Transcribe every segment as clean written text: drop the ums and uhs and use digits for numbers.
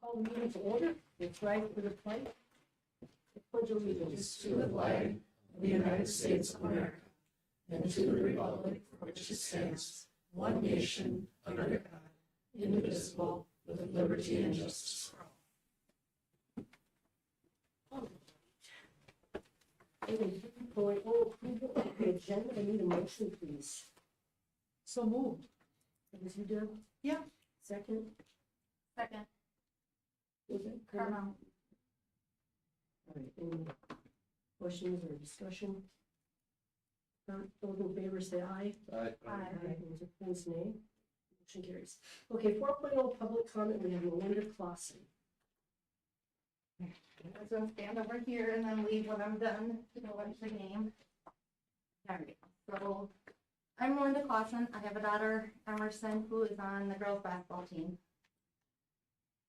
Call the meeting to order. It's right for the flag. Pledge allegiance To the flag of the United States of America and to the republic for which it stands, one nation, under God, indivisible, with liberty and justice for all. Item 3.0, approval of the agenda. I need a motion, please. So moved. That was you, Deb? Yeah. Second? Second, Was it? Carmel. All right, any questions or discussion? Not, those in favor say aye. Aye. Those opposed, nay. Motion carries. Okay, 4.0 public comment. We have Melinda Clausen. I was gonna stand over here and then leave when I'm done to go watch the game. There we go. So, I'm Melinda Clausen. I have a daughter, Emerson, who is on the girls' basketball team.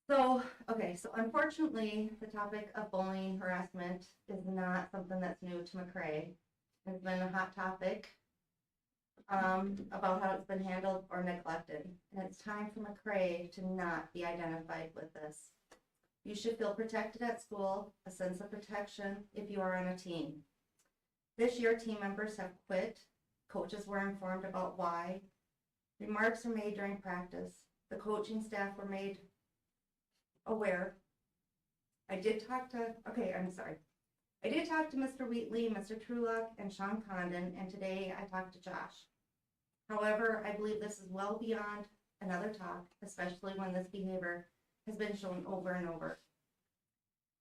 So, okay, so unfortunately, the topic of bullying, harassment is not something that's new to McCray. It's been a hot topic about how it's been handled or neglected. And it's time for McCray to not be identified with this. You should feel protected at school, a sense of protection if you are on a team. This year, team members have quit. Coaches were informed about why. Remarks were made during practice. The coaching staff were made aware. I did talk to Mr. Wheatley, Mr. Trulock, and Sean Condon, and today I talked to Josh. However, I believe this is well beyond another talk, especially when this behavior has been shown over and over.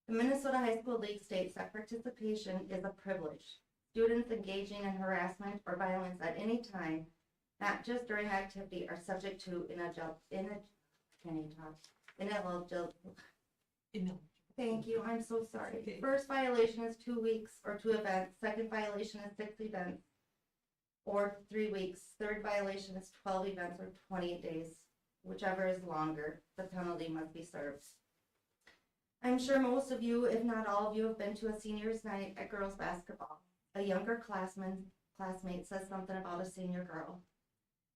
The Minnesota High School League states that participation is a privilege. Students engaging in harassment or violence at any time, not just during activity, are subject to Thank you, I'm so sorry. Okay. First violation is 2 weeks or 2 events. Second violation is 6 events or 3 weeks. Third violation is 12 events or 28 days. Whichever is longer, the penalty must be served. I'm sure most of you, if not all of you, have been to a seniors night at girls basketball. A younger classmate says something about a senior girl.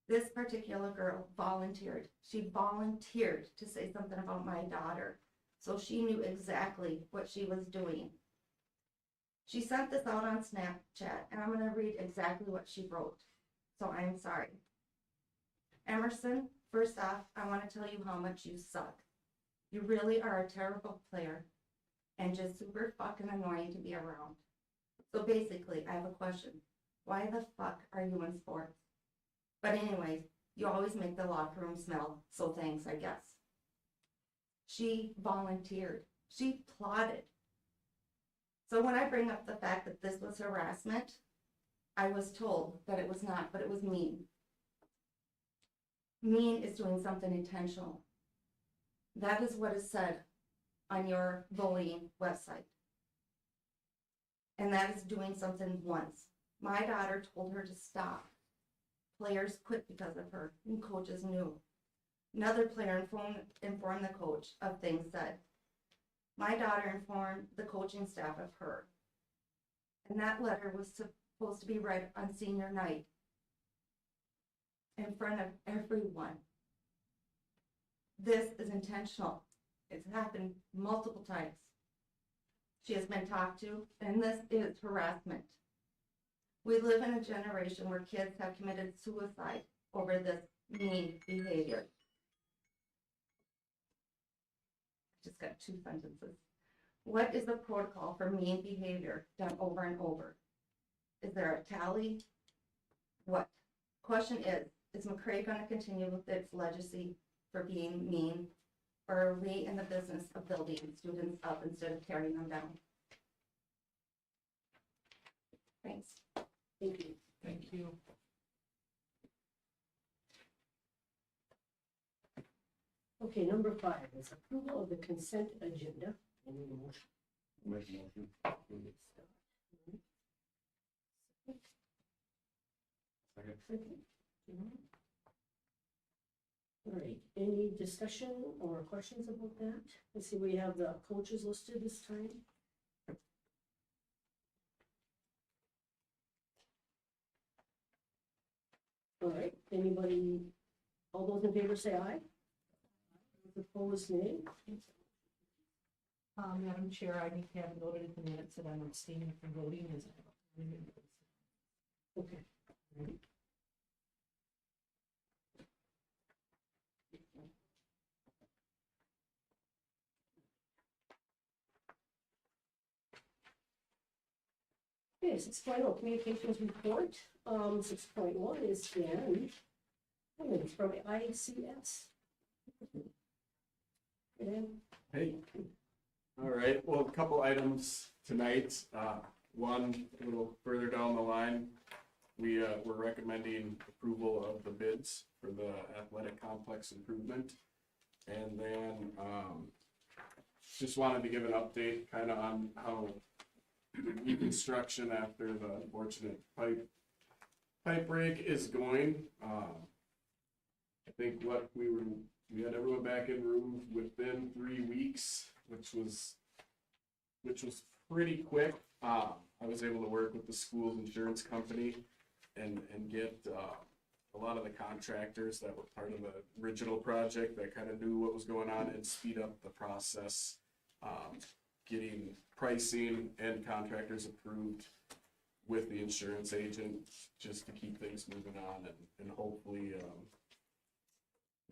This particular girl volunteered. She volunteered to say something about my daughter. So she knew exactly what she was doing. She sent this out on Snapchat, and I'm going to read exactly what she wrote. So I'm sorry. Emerson, first off, I want to tell you how much you suck. You really are a terrible player and just super fucking annoying to be around. So basically, I have a question. Why the fuck are you in sports? But anyways, you always make the locker room smell, so thanks, I guess. She volunteered. She plotted. So when I bring up the fact that this was harassment, I was told that it was not, but it was mean. Mean is doing something intentional. That is what is said on your bullying website. And that is doing something once. My daughter told her to stop. Players quit because of her, and coaches knew. Another player informed the coach of things said. My daughter informed the coaching staff of her. And that letter was supposed to be read on senior night in front of everyone. This is intentional. It's happened multiple times. She has been talked to, and this is harassment. We live in a generation where kids have committed suicide over this mean behavior. I just got 2 sentences. What is the protocol for mean behavior done over and over? Is there a tally? What? Question is McCray going to continue with its legacy for being mean, or are we in the business of building students up instead of tearing them down? Thanks. Thank you. Thank you. Okay, number 5 is approval of the consent agenda. I need a motion. Make a motion. Second. All right, any discussion or questions about that? Let's see, we have the coaches listed this time. All right, anybody, all those in favor say aye. Those opposed, nay. Madam Chair, I need to have noted in the minutes that I'm abstaining from voting as I have. Okay. Ready? Okay, 6.0 communications report. 6.1 is Dan Cummins from ICS. Dan? Hey. All right, well, a couple items tonight. One, a little further down the line, we're recommending approval of the bids for the athletic complex improvement. And then, just wanted to give an update kind of on how the reconstruction after the unfortunate pipe break is going. I think we had everyone back in room within 3 weeks, which was pretty quick. I was able to work with the school's insurance company and get a lot of the contractors that were part of the original project that kind of knew what was going on and speed up the process, getting pricing and contractors approved with the insurance agent just to keep things moving on and hopefully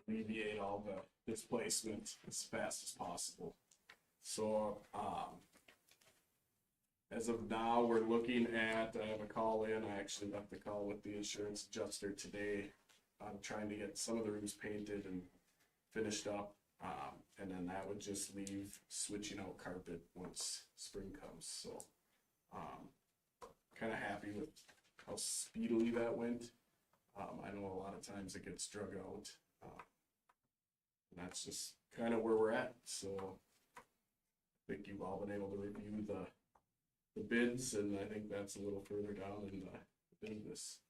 alleviate all the displacement as fast as possible. So as of now, we're looking at, I have a call in, I actually left the call with the insurance adjuster today. I'm trying to get some of the roofs painted and finished up. And then that would just leave switching out carpet once spring comes. So kind of happy with how speedily that went. I know a lot of times it gets drug out. And that's just kind of where we're at. So I think you've all been able to review the bids, and I think that's a little further down in the business.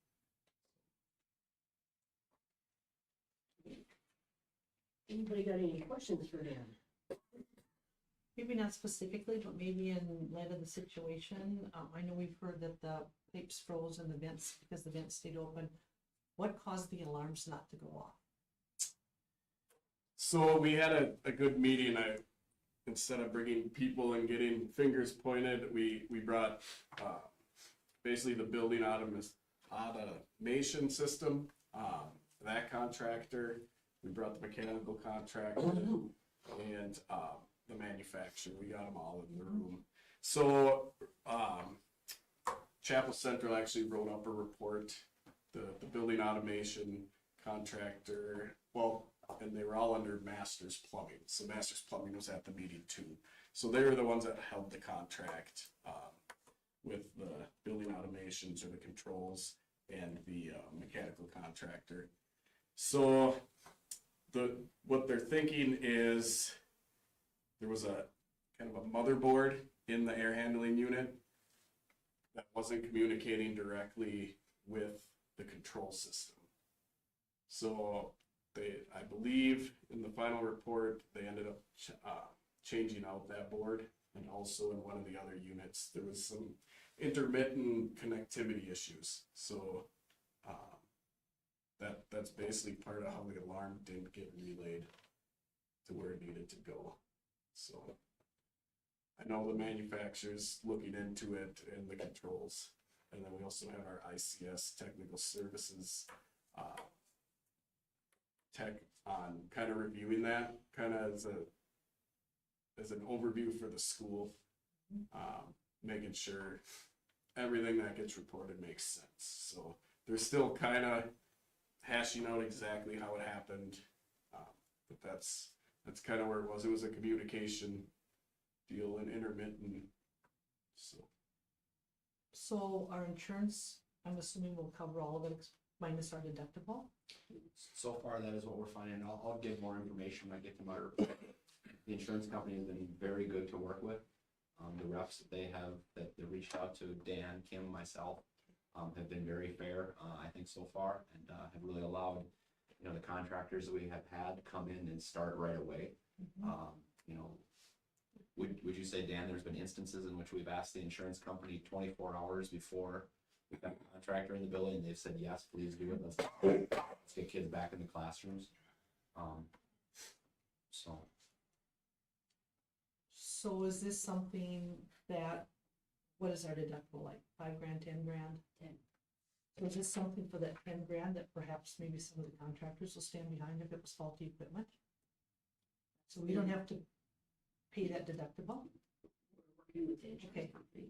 Anybody got any questions for Dan? Maybe not specifically, but maybe in light of the situation, I know we've heard that the pipes froze and the vents, because the vents stayed open. What caused the alarms not to go off? So we had a good meeting. Instead of bringing people and getting fingers pointed, we brought basically the building automation system, that contractor. We brought the mechanical contractor and the manufacturer. We got them all in the room. So Chapel Central actually wrote up a report. The building automation contractor, and they were all under Masters Plumbing. So Masters Plumbing was at the meeting too. So they were the ones that held the contract with the building automations or the controls and the mechanical contractor. So what they're thinking is there was a kind of a motherboard in the air handling unit that wasn't communicating directly with the control system. So I believe in the final report, they ended up changing out that board, and also in one of the other units, there was some intermittent connectivity issues. So that's basically part of how the alarm didn't get relayed to where it needed to go. So I know the manufacturer's looking into it and the controls, and then we also have our ICS technical services tech on kind of reviewing that kind of as an overview for the school, making sure everything that gets reported makes sense. So they're still kind of hashing out exactly how it happened, but that's kind of where it was. It was a communication deal and intermittent. So our insurance, I'm assuming, will cover all of it minus our deductible? So far, that is what we're finding. I'll give more information when I get to my report. The insurance company has been very good to work with. The reps that they reached out to, Dan, Kim, myself, have been very fair, I think, so far, and have really allowed, the contractors that we have had come in and start right away. Would you say, Dan, there's been instances in which we've asked the insurance company 24 hours before we've got a contractor in the building, and they've said, yes, please do it. Let's get kids back in the classrooms. So is this something that, what is our deductible, like $5,000, $10,000? 10. So is this something for that $10,000 that perhaps maybe some of the contractors will stand behind if it was faulty equipment? So we don't have to pay that deductible? We're working with the insurance Okay. company.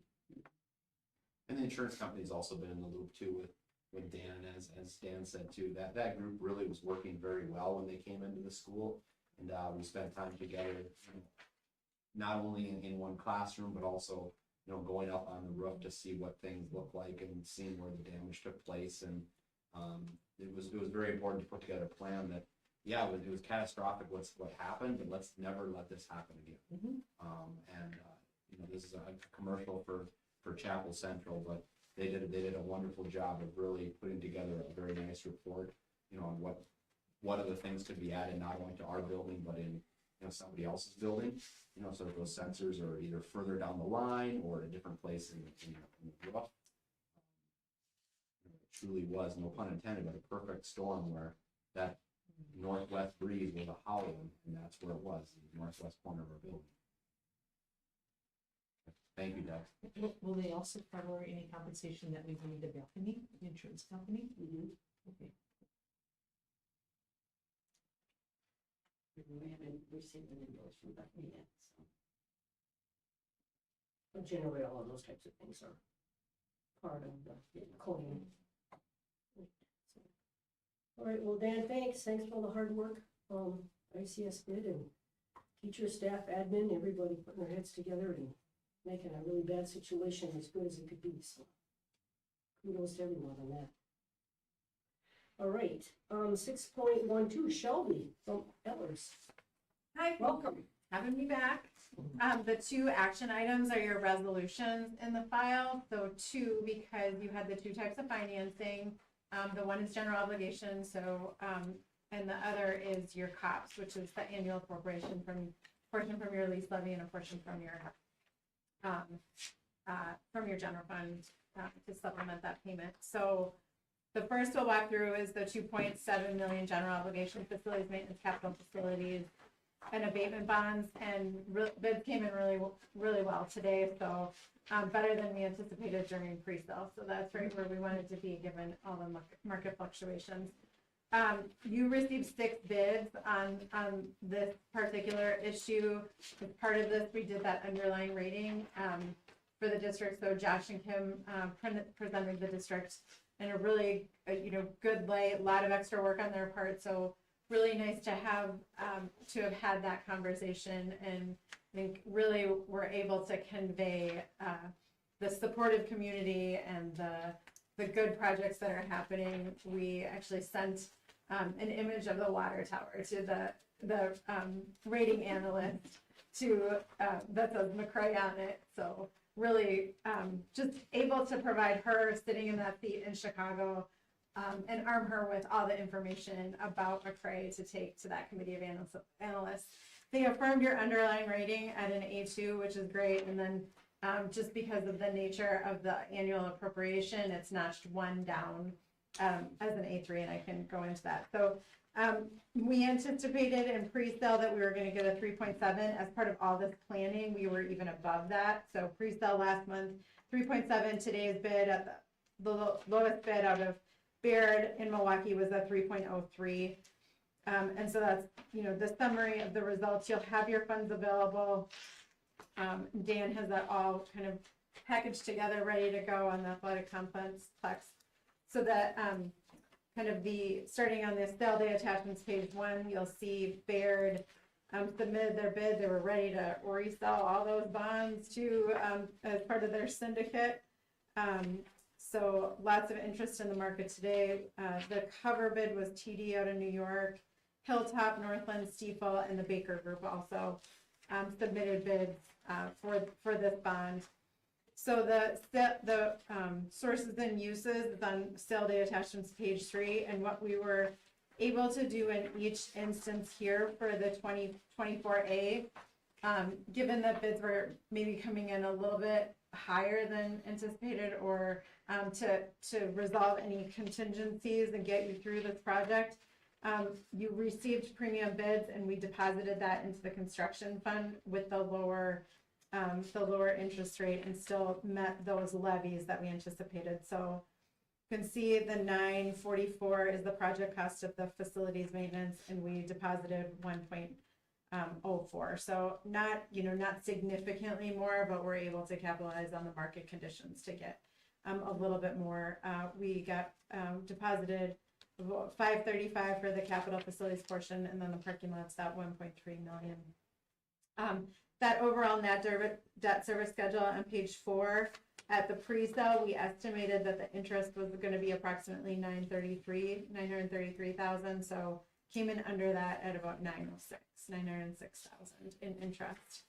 And the insurance company's also been in the loop too with Dan, as Dan said too, that group really was working very well when they came into the school. And, we spent time together, not only in one classroom, but also, going up on the roof to see what things look like and seeing where the damage took place. And, it was very important to put together a plan that, yeah, it was catastrophic what happened, but let's never let this happen again. Mhm. This is a commercial for Chapel Central, but they did a wonderful job of really putting together a very nice report, on what other things could be added, not only to our building, but in, somebody else's building, so that those sensors are either further down the line or a different place in the roof. It truly was, no pun intended, but a perfect storm where that northwest breeze was a howling, and that's where it was, the northwest corner of our building. Thank you, Doug. Will they also cover any compensation that we paid to Bethany, the insurance company? Mhm. Okay. We haven't received an invoice from Bethany yet, so. But generally, all of those types of things are part of the claim. All right, well, Dan, thanks for all the hard work, ICS did, and teachers, staff, admin, everybody putting their heads together and making a really bad situation as good as it could be, so kudos to everyone on that. All right, 6.12, Shelby from Ellers. Hi, Welcome. having me back. The two action items are your resolutions in the file. So two, because you had the two types of financing. The one is general obligation, and the other is your COPS, which is the annual appropriation portion from your lease levy and a portion from your general fund to supplement that payment. So the first we'll walk through is the 2.7 million general obligation facilities, maintenance, capital facilities, and abatement bonds, and bids came in really well today, so better than we anticipated during pre-sale. So that's right where we wanted to be given all the market fluctuations. You received 6 bids on this particular issue. As part of this, we did that underlying rating for the district. So Josh and Kim presented the district in a really good light, a lot of extra work on their part. So really nice to have had that conversation, and I think really we're able to convey the supportive community and the good projects that are happening. We actually sent an image of the water tower to the rating analyst that says McCray on it. So really just able to provide her sitting in that seat in Chicago and arm her with all the information about McCray to take to that committee of analysts. They affirmed your underlying rating at an A2, which is great. And then just because of the nature of the annual appropriation, it's notched one down as an A3, and I can go into that. So we anticipated in pre-sale that we were going to get a 3.7. As part of all this planning, we were even above that. So pre-sale last month, 3.7. Today's bid at the lowest bid out of Baird in Milwaukee was a 3.03. And so that's, the summary of the results. You'll have your funds available. Dan has that all kind of packaged together, ready to go on the athletic complex. So that kind of starting on the sale day attachments, page 1, you'll see Baird submitted their bid. They were ready to resell all those bonds too as part of their syndicate. So lots of interest in the market today. The cover bid was TD out of New York, Hilltop, Northland, Stiefel, and the Baker Group also submitted bids for this bond. So the sources and uses is on sale day attachments, page 3, and what we were able to do in each instance here for the 2024A, given that bids were maybe coming in a little bit higher than anticipated, or to resolve any contingencies and get you through this project. You received premium bids, and we deposited that into the construction fund with the lower the lower interest rate and still met those levies that we anticipated. So you can see the 944 is the project cost of the facilities maintenance, and we deposited 1.04. So not, not significantly more, but we're able to capitalize on the market conditions to get a little bit more. We got deposited about 535 for the capital facilities portion, and then the parking lot's that 1.3 million. That overall net debt service schedule on page 4, at the pre-sale, we estimated that the interest was going to be approximately 933,000. So came in under that at about 906,000 in interest.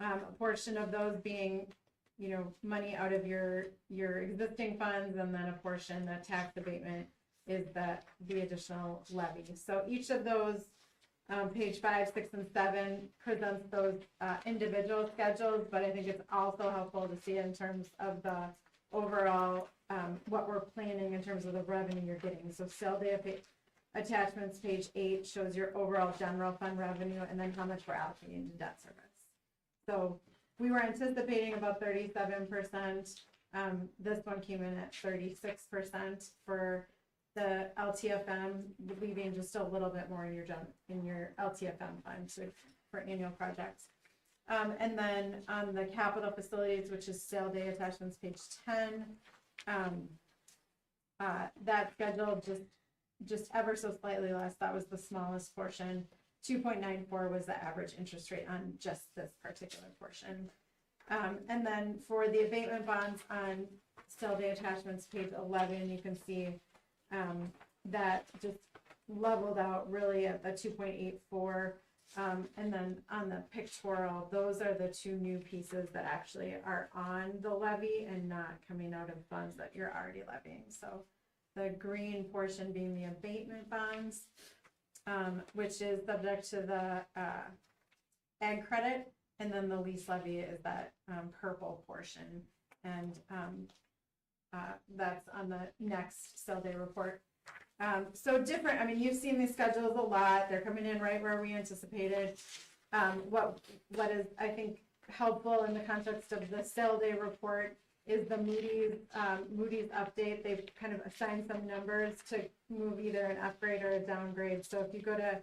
A portion of those being, money out of your existing funds, and then a portion, the tax abatement, is the additional levy. So each of those, page 5, 6, and 7 presents those individual schedules, but I think it's also helpful to see in terms of the overall, what we're planning in terms of the revenue you're getting. So sale day attachments, page 8, shows your overall general fund revenue, and then how much we're allocating to debt service. So we were anticipating about 37%. This one came in at 36% for the LTFM, leaving just a little bit more in your LTFM fund for annual projects. And then on the capital facilities, which is sale day attachments, page 10, that schedule just ever so slightly less. That was the smallest portion. 2.94 was the average interest rate on just this particular portion. And then for the abatement bonds on sale day attachments, page 11, you can see that just leveled out really at the 2.84. And then on the pictorial, those are the two new pieces that actually are on the levy and not coming out of funds that you're already levying. So the green portion being the abatement bonds, which is subject to the ag credit, and then the lease levy is that purple portion. And that's on the next sale day report. So different, you've seen these schedules a lot. They're coming in right where we anticipated. What is, I think, helpful in the context of the sale day report is the Moody's update. They've kind of assigned some numbers to move either an upgrade or a downgrade. So if you go to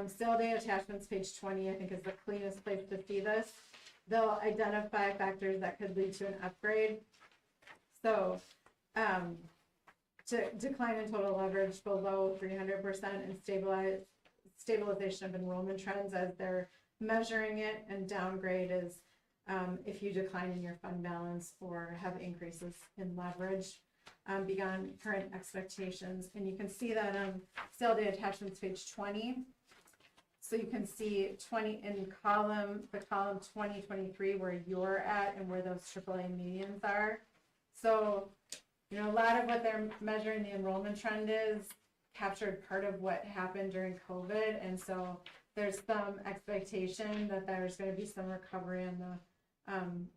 sale day attachments, page 20, I think is the cleanest place to see this. They'll identify factors that could lead to an upgrade. So to decline in total leverage below 300% and stabilization of enrollment trends as they're measuring it, and downgrade is if you decline in your fund balance or have increases in leverage beyond current expectations. And you can see that on sale day attachments, page 20. So you can see 20 in the column 2023 where you're at and where those AAA medians are. So, a lot of what they're measuring the enrollment trend is captured part of what happened during COVID. And so there's some expectation that there's going to be some recovery on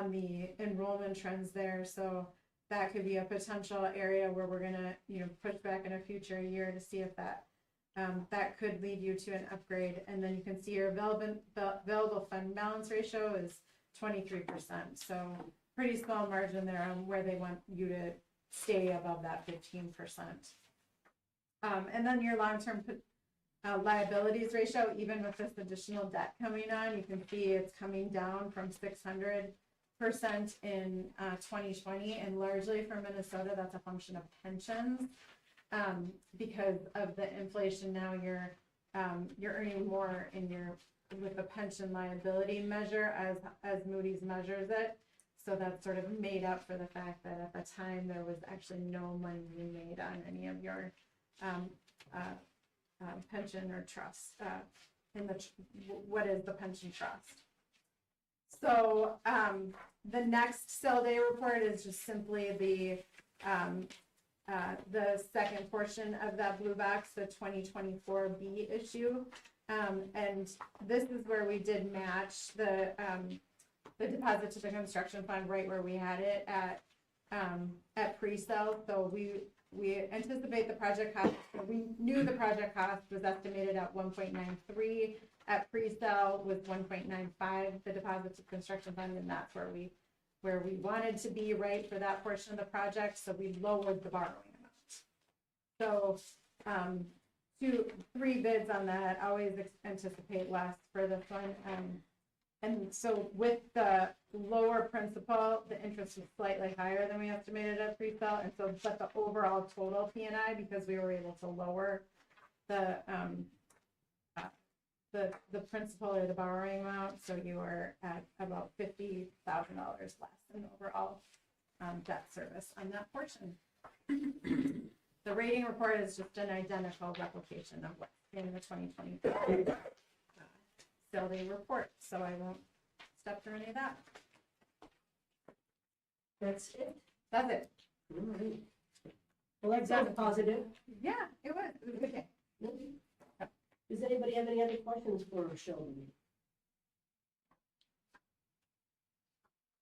the enrollment trends there. So that could be a potential area where we're going to, push back in a future year to see if that could lead you to an upgrade. And then you can see your available fund balance ratio is 23%. So pretty small margin there on where they want you to stay above that 15%. And then your long-term liabilities ratio, even with this additional debt coming on, you can see it's coming down from 600% in 2020, and largely for Minnesota, that's a function of pensions. Because of the inflation now, you're earning more with the pension liability measure as Moody's measures it. So that's sort of made up for the fact that at the time there was actually no money being made on any of your pension or trust what is the pension trust. So the next sale day report is just simply the second portion of that blue box, the 2024B issue. And this is where we did match the deposit to the construction fund right where we had it at pre-sale. So we anticipate the project cost, we knew the project cost was estimated at 1.93. at pre-sale was 1.95, the deposit to construction fund, and that's where we wanted to be, right, for that portion of the project, so we lowered the borrowing amount. So, 3 bids on that, always anticipate less for this one. And so with the lower principal, the interest was slightly higher than we estimated at pre-sale, and so, but the overall total P&I, because we were able to lower the principal or the borrowing amount, so you were at about $50,000 less in overall debt service on that portion. The rating report is just an identical replication of what's in the 2024 Sylvie report, so I won't step through any of that. That's it. That's it. All right. Well, that sounded positive. Yeah, it was okay. Does anybody have any other questions for Sheldon?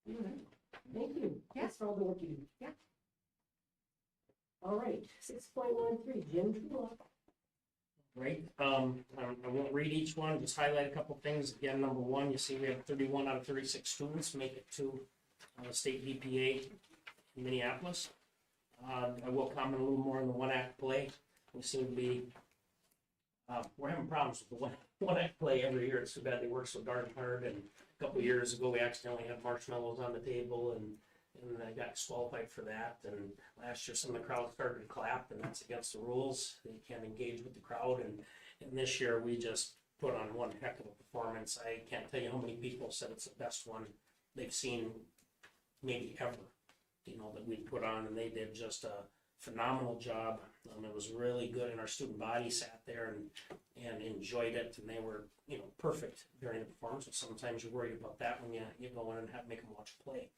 All right. Thank you. Yeah. Thanks for all the work you do. Yeah. All right, 6.13, Jim Trulock. Right, I won't read each one, just highlight a couple things. Again, number one, you see we have 31 out of 36 students make it to state DPA in Minneapolis. I will comment a little more on the one-act play. We seem to be, we're having problems with the one-act play every year. It's too bad they work so darn hard, and a couple of years ago, we accidentally had marshmallows on the table, and I got disqualified for that. And last year, some of the crowd started to clap, and that's against the rules. They can't engage with the crowd. And this year, we just put on one heck of a performance. I can't tell you how many people said it's the best one they've seen maybe ever, that we put on. And they did just a phenomenal job. It was really good, and our student body sat there and enjoyed it. And they were, perfect during the performance. But sometimes you worry about that when you go in and make them watch a play.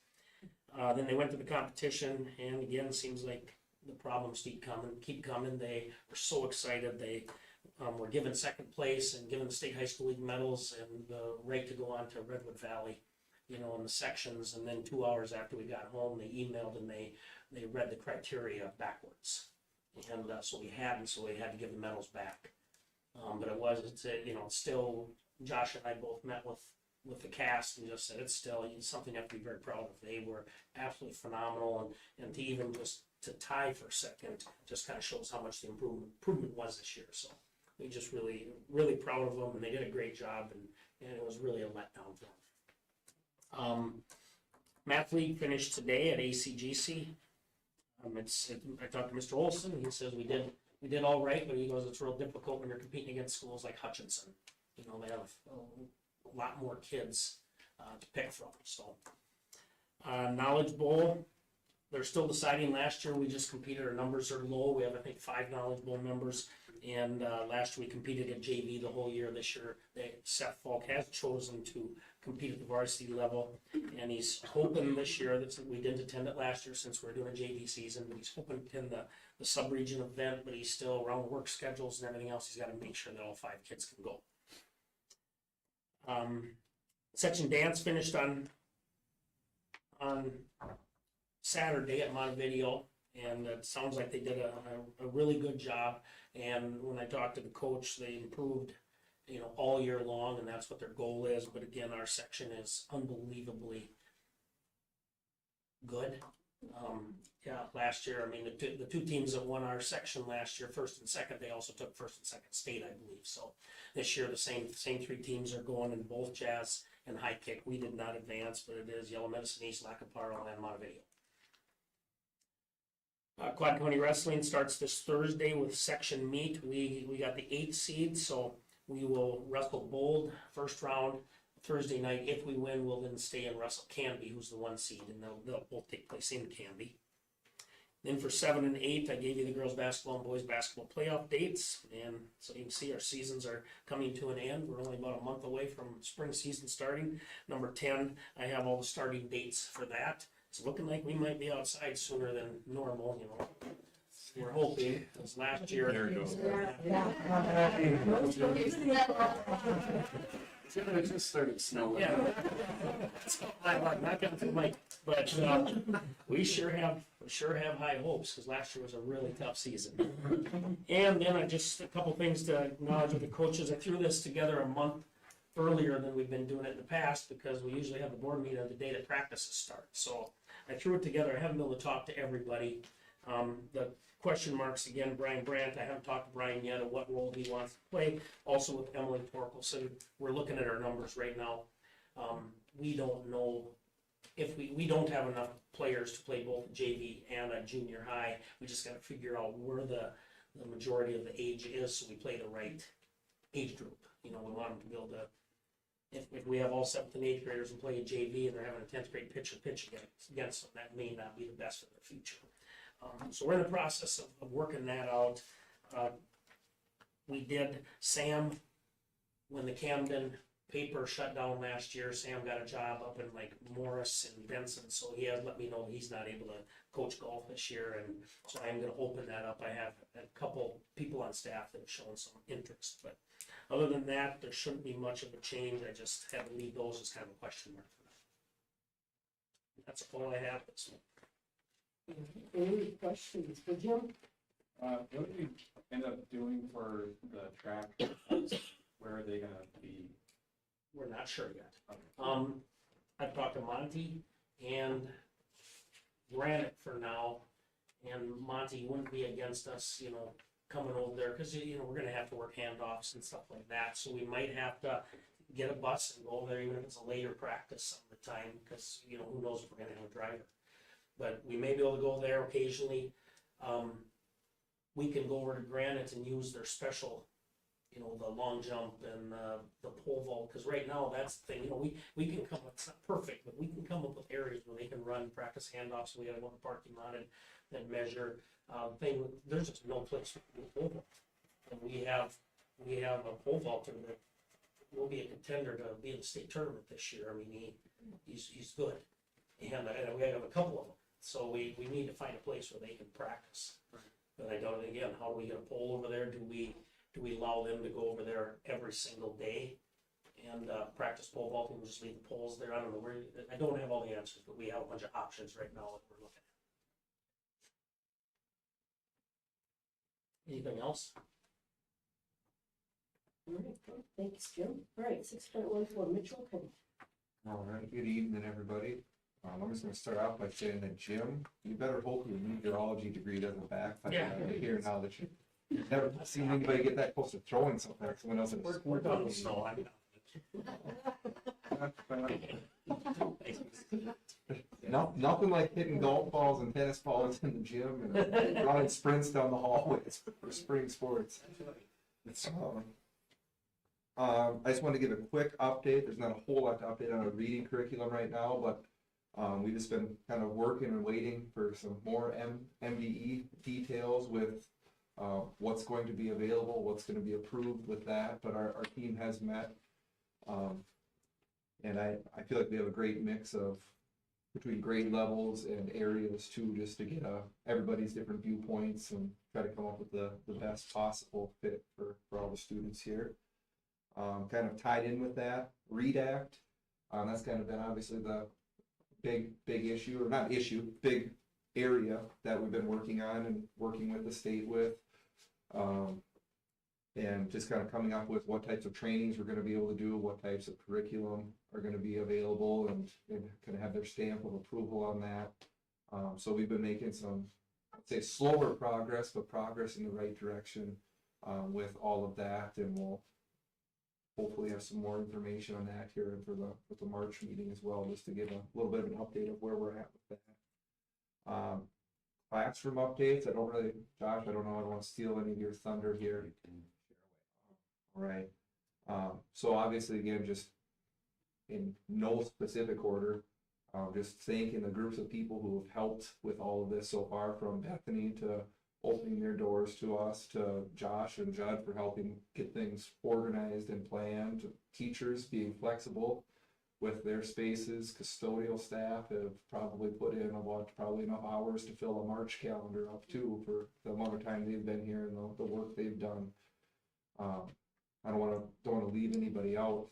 Then they went to the competition, and again, seems like the problems keep coming. They were so excited. They were given second place and given the state high school league medals and the right to go on to Redwood Valley, in the sections. And then 2 hours after we got home, they emailed and they read the criteria backwards. And so we had to give the medals back. But it's still, Josh and I both met with the cast and just said it's still something you have to be very proud of. They were absolutely phenomenal, and to even just to tie for second just kind of shows how much the improvement was this year. So we just really, really proud of them, and they did a great job, and it was really a letdown for them. Math League finished today at ACGC. I talked to Mr. Olson, and he says we did all right, but he goes, it's real difficult when you're competing against schools like Hutchinson. They have a lot more kids to pick from. So Knowledge Bowl, they're still deciding. Last year we just competed, our numbers are low. We have, I think, 5 Knowledge Bowl members, and last year we competed at JV the whole year. This year Seth Falk has chosen to compete at the varsity level, and he's hoping this year that we didn't attend it last year since we're doing a JV season, but he's hoping to attend the sub-region event, but he's still around work schedules and everything else. He's got to make sure that all 5 kids can go. Section dance finished on Saturday at Montevideo, and it sounds like they did a really good job. And when I talked to the coach, they improved, all year long, and that's what their goal is. But again, our section is unbelievably good. Last year, the two teams that won our section last year, first and second, they also took first and second state, I believe. So this year, the same 3 teams are going in both jazz and high kick. We did not advance, but it is Yellow Medicine East, Lacaparo, and Montevideo. Quad County Wrestling starts this Thursday with section meet. We got the 8th seed, so we will wrestle Bold first round Thursday night. If we win, we'll then stay and wrestle Canby, who's the 1 seed, and they'll both take place in Canby. Then for 7 and 8, I gave you the girls basketball and boys basketball playoff dates, and so you can see our seasons are coming to an end. We're only about a month away from spring season starting. Number 10, I have all the starting dates for that. It's looking like we might be outside sooner than normal, We're hoping, because last year. There it goes. It just started snowing. Yeah. Not gonna feel like, but we sure have high hopes, because last year was a really tough season. And then just a couple things to acknowledge with the coaches. I threw this together a month earlier than we've been doing it in the past, because we usually have a board meeting on the day that practices start. So I threw it together. I haven't been able to talk to everybody. The question marks again, Brian Brandt, I haven't talked to Brian yet of what role he wants to play. Also with Emily Torkelson, we're looking at our numbers right now. We don't know if we don't have enough players to play both JV and a junior high. We just gotta figure out where the majority of the age is, so we play the right age group. You know, we want them to be able to, if we have all 7th and 8th graders and play a JV and they're having a 10th grade pitcher pitch against them, that may not be the best for their future. So we're in the process of working that out. We did, Sam, when the Camden paper shut down last year, Sam got a job up in like Morris and Benson, so he has let me know he's not able to coach golf this year, and so I'm gonna open that up. I have a couple people on staff that have shown some interest, but other than that, there shouldn't be much of a change. I just have to leave those as kind of a question mark for now. That's all I have this month. Any questions for Jim? What do we end up doing for the track? Where are they gonna be? We're not sure yet. Okay. I've talked to Monty and Granite for now, and Monty wouldn't be against us, you know, coming over there, because, you know, we're gonna have to work handoffs and stuff like that, so we might have to get a bus and go over there, even if it's a later practice some of the time, because, you know, who knows if we're gonna have a driver. But we may be able to go there occasionally. We can go over to Granite and use their special, you know, the long jump and the pole vault, because right now, that's the thing, you know, we can come up, it's not perfect, but we can come up with areas where they can run practice handoffs. We gotta go in the parking lot and measure. There's just no place for the pole vault. And we have a pole vaulter that will be a contender to be in the state tournament this year. I mean, he's good, and we have a couple of them. So we need to find a place where they can practice. But I don't, again, how do we get a pole over there? Do we allow them to go over there every single day and practice pole vaulting, just leave the poles there? I don't know, I don't have all the answers, but we have a bunch of options right now that we're looking at. Anything else? All right, good. Thanks, Jim. All right, 6.14, Mitchell Kenny. All right, good evening, everybody. I'm just gonna start off by saying that, Jim, you better hope your meteorology degree doesn't backfire here now that you've never seen anybody get that close to throwing something at someone else in a We're sport. done with snow. Nothing like hitting golf balls and tennis balls in the gym and running sprints down the hallways for spring sports. I just wanted to give a quick update. There's not a whole lot to update on our reading curriculum right now, but we've just been kind of working and waiting for some more MDE details with what's going to be available, what's going to be approved with that. But our team has met, and I feel like we have a great mix of between grade levels and areas too, just to get everybody's different viewpoints and try to come up with the best possible fit for all the students here. Kind of tied in with that, READ Act, that's kind of been obviously the big issue, or not issue, big area that we've been working on and working with the state with. And just kind of coming up with what types of trainings we're going to be able to do, what types of curriculum are going to be available, and kind of have their stamp of approval on that. So we've been making some, I'd say, slower progress, but progress in the right direction with all of that, and we'll hopefully have some more information on that here for the March meeting as well, just to give a little bit of an update of where we're at with that. Classroom updates, Josh, I don't know, I don't want to steal any of your thunder here. All right. So obviously, again, just in no specific order, just thanking the groups of people who have helped with all of this so far, from Bethany to opening their doors to us, to Josh and Judd for helping get things organized and planned, to teachers being flexible with their spaces, custodial staff have probably put in probably enough hours to fill a March calendar up too, for the amount of time they've been here and the work they've done. I don't want to leave anybody out.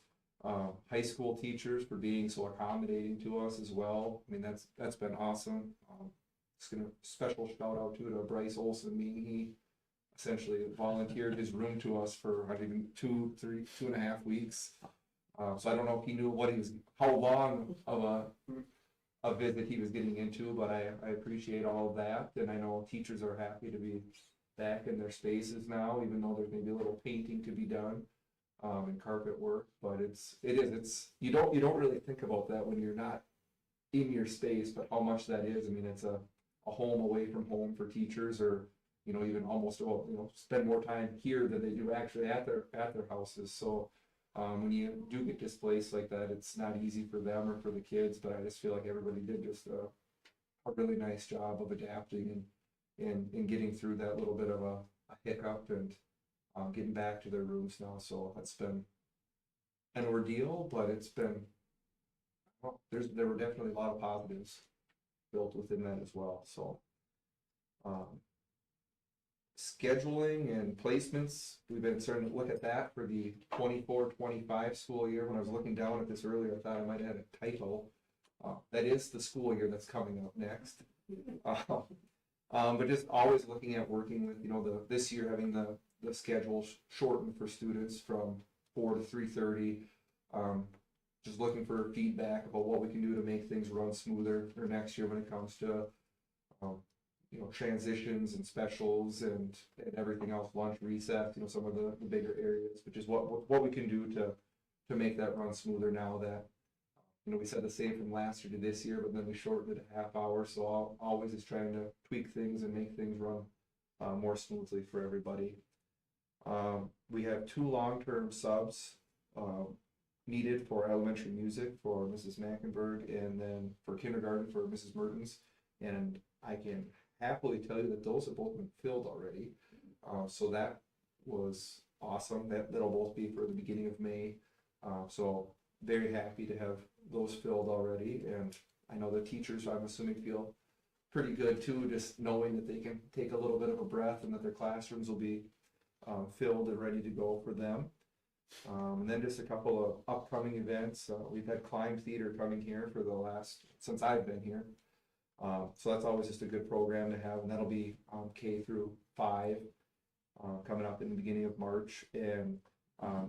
High school teachers for being so accommodating to us as well. I mean, that's been awesome. Just gonna special shout out to Bryce Olson. He essentially volunteered his room to us for I think 2.5 weeks. So I don't know if he knew how long of a visit he was getting into, but I appreciate all of that, and I know teachers are happy to be back in their spaces now, even though there's maybe a little painting to be done, and carpet work, but you don't really think about that when you're not in your space, but how much that is. I mean, it's a home away from home for teachers, or, even almost, spend more time here than they do actually at their houses. So, when you do get displaced like that, it's not easy for them or for the kids, but I just feel like everybody did just a really nice job of adapting and getting through that little bit of a hiccup and getting back to their rooms now. So it's been an ordeal, but it's been, well, there were definitely a lot of positives built within that as well. So scheduling and placements, we've been starting to look at that for the 24-25 school year. When I was looking down at this earlier, I thought I might have had a typo. That is the school year that's coming up next. But just always looking at working with, this year having the schedule shortened for students from 4 to 3:30. Just looking for feedback about what we can do to make things run smoother for next year when it comes to, transitions and specials and everything else, lunch, recess, some of the bigger areas, which is what we can do to make that run smoother now that, we said the same from last year to this year, but then we shortened it a half hour. So always is trying to tweak things and make things run more smoothly for everybody. We have 2 long-term subs needed for elementary music for Mrs. Mackenberg, and then for kindergarten for Mrs. Mertens. And I can happily tell you that those have both been filled already. So that was awesome. That'll both be for the beginning of May. So very happy to have those filled already. And I know the teachers, I'm assuming, feel pretty good too, just knowing that they can take a little bit of a breath and that their classrooms will be filled and ready to go for them. And then just a couple of upcoming events. We've had Climb Theater coming here since I've been here. So that's always just a good program to have, and that'll be K through 5 coming up in the beginning of March. And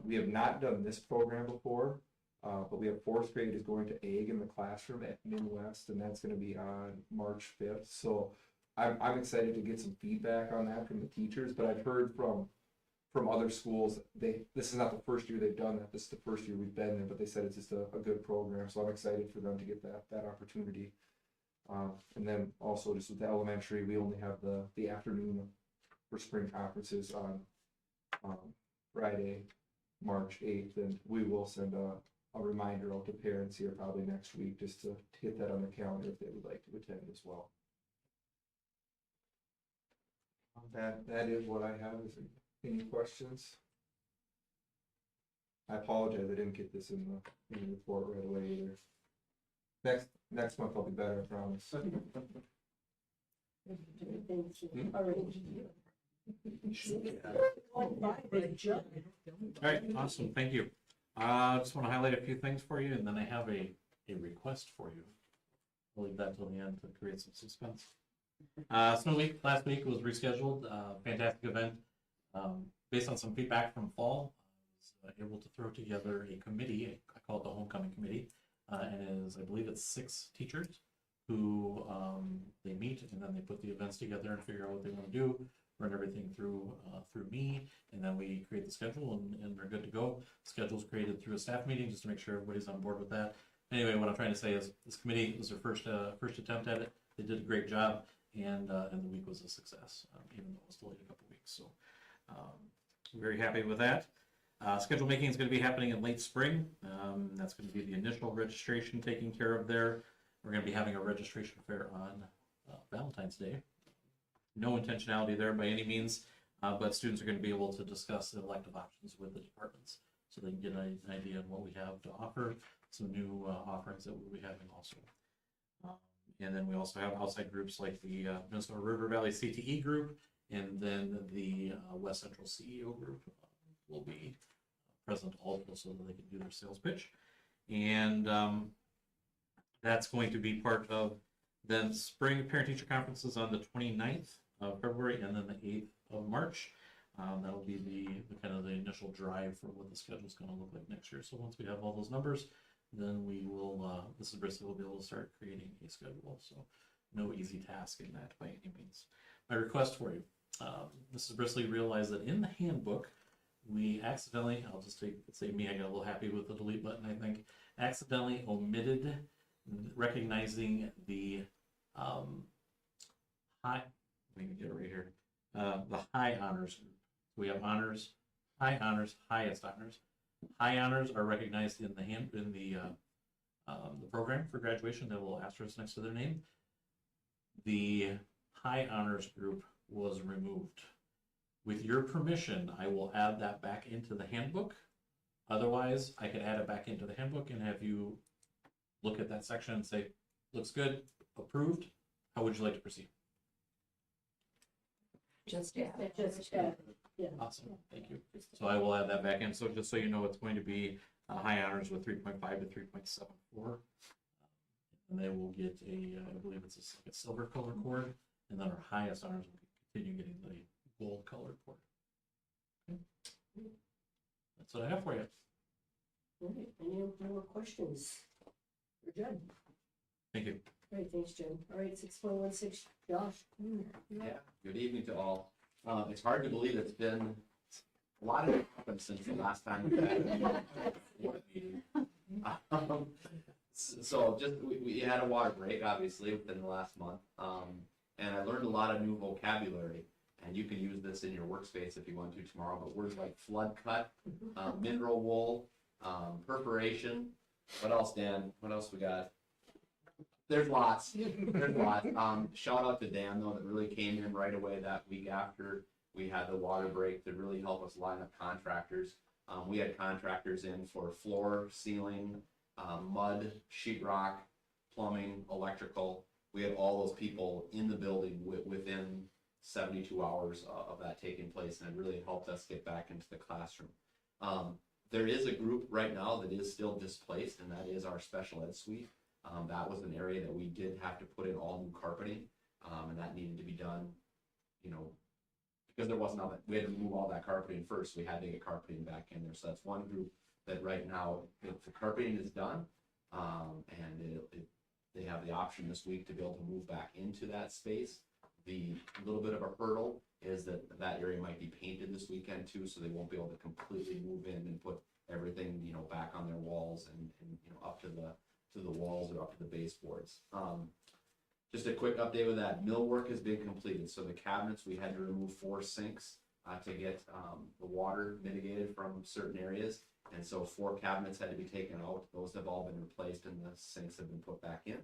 we have not done this program before, but we have 4th grade is going to egg in the classroom at Midwest, and that's going to be on March 5th. So I'm excited to get some feedback on that from the teachers, but I've heard from other schools, this is not the first year they've done that, this is the first year we've been there, but they said it's just a good program, so I'm excited for them to get that opportunity. And then also just with the elementary, we only have the afternoon for spring conferences on Friday, March 8th, and we will send a reminder out to parents here probably next week just to get that on the calendar if they would like to attend as well. That is what I have. Is there any questions? I apologize, I didn't get this in the report right away either. Next month I'll be better, I promise. All right, awesome, thank you. Just want to highlight a few things for you, and then I have a request for you. I'll leave that till the end to create some suspense. Snow Week last week was rescheduled. Fantastic event. Based on some feedback from fall, I was able to throw together a committee. I call it the Homecoming Committee, and I believe it's 6 teachers who they meet and then they put the events together and figure out what they want to do. Run everything through me, and then we create the schedule, and we're good to go. The schedule's created through a staff meeting just to make sure everybody's on board with that. Anyway, what I'm trying to say is this committee was their first attempt at it. They did a great job, and the week was a success, even though it was delayed a couple weeks. So very happy with that. Schedule making is going to be happening in late spring. That's going to be the initial registration taken care of there. We're going to be having a registration fair on Valentine's Day. No intentionality there by any means, but students are going to be able to discuss the elective options with the departments so they can get an idea of what we have to offer, some new offerings that we'll be having also. And then we also have outside groups like the Minnesota River Valley CTE group, and then the West Central CEO group will be present also so that they can do their sales pitch. And that's going to be part of then spring parent-teacher conferences on the 29th of February and then the 8th of March. That'll be the kind of the initial drive for what the schedule's gonna look like next year. So once we have all those numbers, then we will, Mrs. Bristol will be able to start creating a schedule. So no easy task in that by any means. My request for you, Mrs. Brisley realized that in the handbook, we accidentally, I'll just say me, I got a little happy with the delete button, I think, accidentally omitted recognizing the high, let me get it right here, the high honors group. We have honors, high honors, highest honors. High honors are recognized in the program for graduation, that little asterisk next to their name. The high honors group was removed. With your permission, I will add that back into the handbook. Otherwise, I could add it back into the handbook and have you look at that section and say, looks good, approved. How would you like to proceed? Just, yeah. Yeah. Awesome, thank you. So I will add that back in. So just so you know, it's going to be high honors with 3.5 to 3.74. And they will get I believe it's a silver color cord. And then our highest honors will continue getting the gold colored cord. Okay. That's what I have for you. All right, any more questions? We're done. Thank you. All right, thanks, Jen. All right, 6.16, Josh. Yeah, good evening to all. It's hard to believe it's been a lot of happened since the last time we had a board meeting. So just, we had a water break, obviously, within the last month. And I learned a lot of new vocabulary, and you can use this in your workspace if you want to tomorrow, but words like flood cut, mineral wool, perforation. What else, Dan? What else we got? There's lots. There's lots. Shout out to Dan, though, that really came in right away that week after we had the water break to really help us line up contractors. We had contractors in for floor, ceiling, mud, sheetrock, plumbing, electrical. We had all those people in the building within 72 hours of that taking place, and it really helped us get back into the classroom. There is a group right now that is still displaced, and that is our special ed suite. That was an area that we did have to put in all new carpeting, and that needed to be done, because there wasn't all that, we had to remove all that carpeting first, we had to get carpeting back in there. So that's one group that right now, the carpeting is done, and they have the option this week to be able to move back into that space. The little bit of a hurdle is that area might be painted this weekend too, so they won't be able to completely move in and put everything, back on their walls and up to the walls or up to the baseboards. Just a quick update with that. Millwork has been completed. So the cabinets, we had to remove 4 sinks to get the water mitigated from certain areas. And so 4 cabinets had to be taken out. Those have all been replaced and the sinks have been put back in.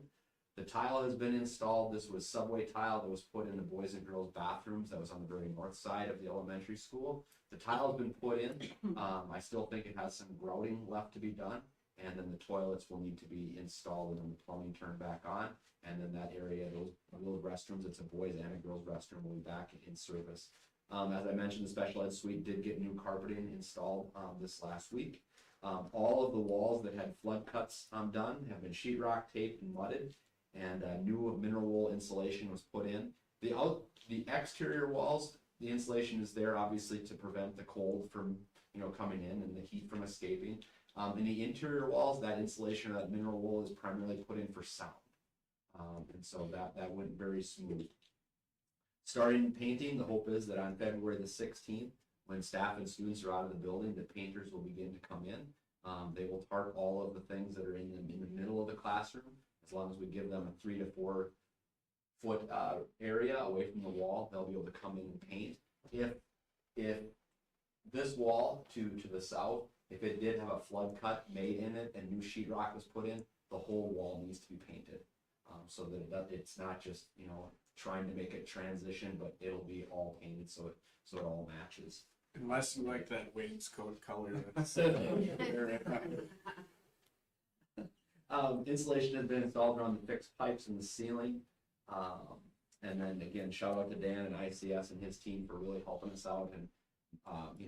The tile has been installed. This was subway tile that was put in the boys and girls bathrooms. That was on the very north side of the elementary school. The tile has been put in. I still think it has some grouting left to be done. And then the toilets will need to be installed and then the plumbing turned back on. And then that area, those restrooms, it's a boys and a girls restroom, will be back in service. As I mentioned, the special ed suite did get new carpeting installed this last week. All of the walls that had flood cuts done have been sheetrock, taped, and mudded. And new mineral wool insulation was put in. The exterior walls, the insulation is there obviously to prevent the cold from coming in and the heat from escaping. In the interior walls, that insulation or that mineral wool is primarily put in for sound. And so that went very smooth. Starting painting, the hope is that on February the 16th, when staff and students are out of the building, the painters will begin to come in. They will tarp all of the things that are in the middle of the classroom, as long as we give them a 3 to 4 foot area away from the wall, they'll be able to come in and paint. If this wall to the south, if it did have a flood cut made in it and new sheetrock was put in, the whole wall needs to be painted. So that it's not just, trying to make it transition, but it'll be all painted so it all matches. Unless you like that wainscot color. That's Insulation has been installed around the fixed pipes in the ceiling. And then again, shout out to Dan and ICS and his team for really helping us out. And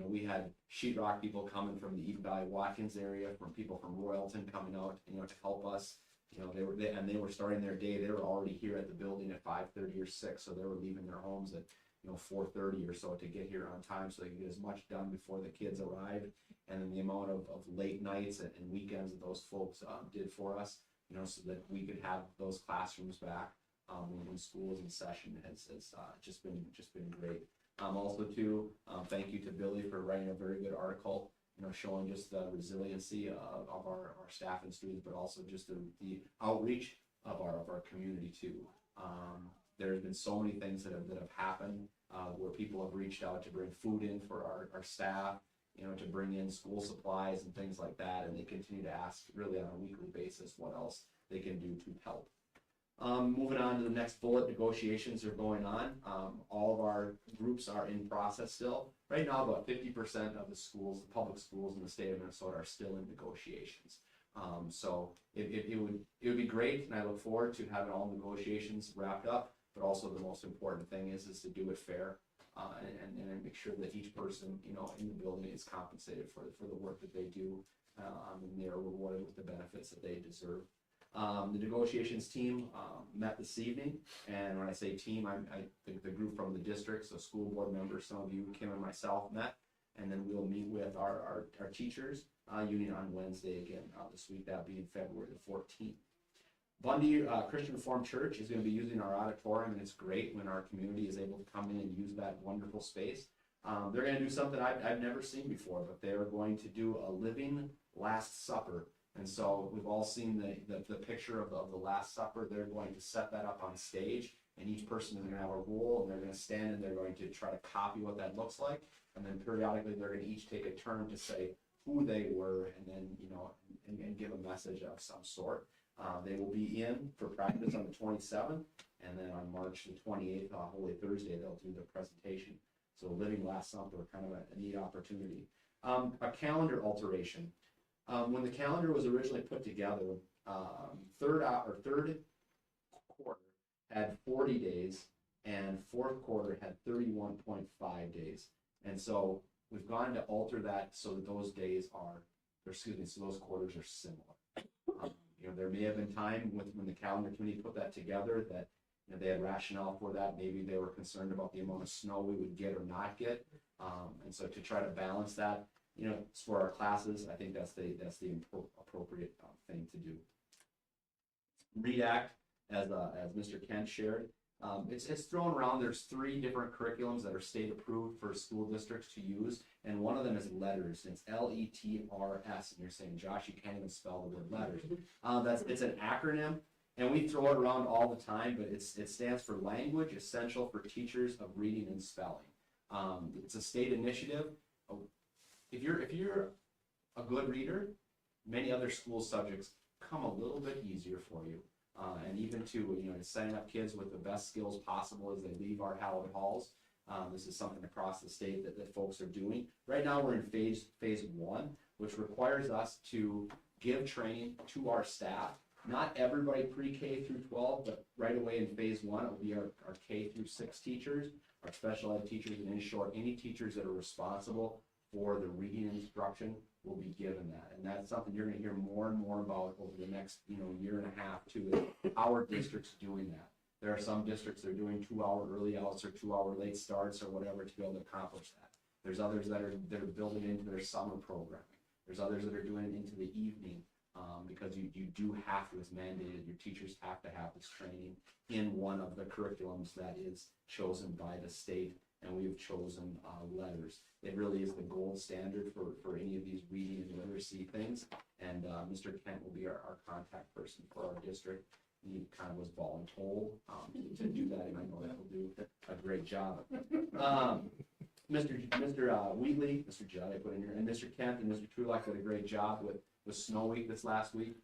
we had sheetrock people coming from the Eden Valley Watkins area, from people from Royalton coming out, to help us. They were starting their day. They were already here at the building at 5:30 or 6, so they were leaving their homes at 4:30 or so to get here on time so they can get as much done before the kids arrive. And then the amount of late nights and weekends that those folks did for us, so that we could have those classrooms back when school is in session has just been great. Also too, thank you to Billy for writing a very good article, showing just the resiliency of our staff and students, but also just the outreach of our community too. There's been so many things that have happened where people have reached out to bring food in for our staff, to bring in school supplies and things like that, and they continue to ask really on a weekly basis what else they can do to help. Moving on to the next bullet, negotiations are going on. All of our groups are in process still. Right now, about 50% of the schools, the public schools in the state of Minnesota, are still in negotiations. So it would be great, and I look forward to having all negotiations wrapped up. But also the most important thing is to do it fair, and make sure that each person in the building is compensated for the work that they do, and they are rewarded with the benefits that they deserve. The negotiations team met this evening, and when I say team, I think the group from the district, so school board members, some of you, Kim and myself, met, and then we'll meet with our teachers union on Wednesday again this week, that being February the 14th. Bundy Christian Reformed Church is going to be using our auditorium, and it's great when our community is able to come in and use that wonderful space. They're going to do something I've never seen before, but they're going to do a living Last Supper. And so we've all seen the picture of the Last Supper. They're going to set that up on stage, and each person is going to have a role, and they're going to stand and they're going to try to copy what that looks like. And then periodically they're going to each take a turn to say who they were, and then, and give a message of some sort. They will be in for practice on the 27th, and then on March the 28th, Holy Thursday, they'll do the presentation. So Living Last Supper, kind of a neat opportunity. A calendar alteration. When the calendar was originally put together, third quarter had 40 days, and fourth quarter had 31.5 days. And so we've gone to alter that so that those quarters are similar. There may have been time when the calendar committee put that together that they had rationale for that. Maybe they were concerned about the amount of snow we would get or not get, and so to try to balance that, for our classes, I think that's the appropriate thing to do. READ Act, as Mr. Kent shared, it's thrown around. There's 3 different curriculums that are state approved for school districts to use, and one of them is letters. It's LETRS, and you're saying, Josh, you can't even spell the word letters. It's an acronym, and we throw it around all the time, but it stands for Language Essential for Teachers of Reading and Spelling. It's a state initiative. If you're a good reader, many other school subjects come a little bit easier for you. And even to setting up kids with the best skills possible as they leave our hallowed halls. This is something across the state that folks are doing. Right now we're in phase 1, which requires us to give training to our staff. Not everybody pre-K through 12, but right away in phase 1, it will be our K through 6 teachers, our special ed teachers, and in short, any teachers that are responsible for the reading instruction will be given that. And that's something you're going to hear more and more about over the next year and a half too, is our districts doing that. There are some districts that are doing 2-hour early outs or 2-hour late starts or whatever to be able to accomplish that. There's others that are building it into their summer programming. There's others that are doing it into the evening, because you do have to, it's mandated, your teachers have to have this training in one of the curriculums that is chosen by the state, and we have chosen letters. It really is the gold standard for any of these reading and literacy things, and Mr. Kent will be our contact person for our district. He kind of was voluntold to do that, and I know that will do a great job. Mr. Wheatley, Mr. Judd, I put in here, and Mr. Kent and Mr. Trulak did a great job with Snow Week this last week.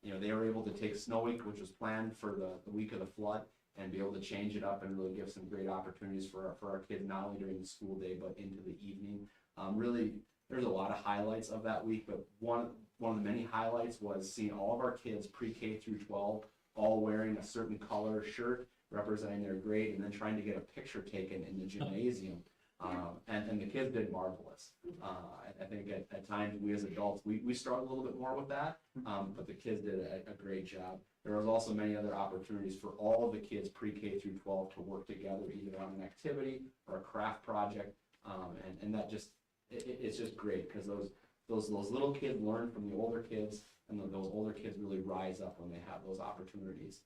They were able to take Snow Week, which was planned for the week of the flood, and be able to change it up and really give some great opportunities for our kids, not only during the school day, but into the evening. Really, there's a lot of highlights of that week, but one of the many highlights was seeing all of our kids pre-K through 12 all wearing a certain color shirt representing their grade, and then trying to get a picture taken in the gymnasium And the kids did marvelous. I think at times we as adults, we struggle a little bit more with that, but the kids did a great job. There was also many other opportunities for all of the kids pre-K through 12 to work together, either on an activity or a craft project. And that just, it's just great, because those little kids learn from the older kids, and those older kids really rise up when they have those opportunities.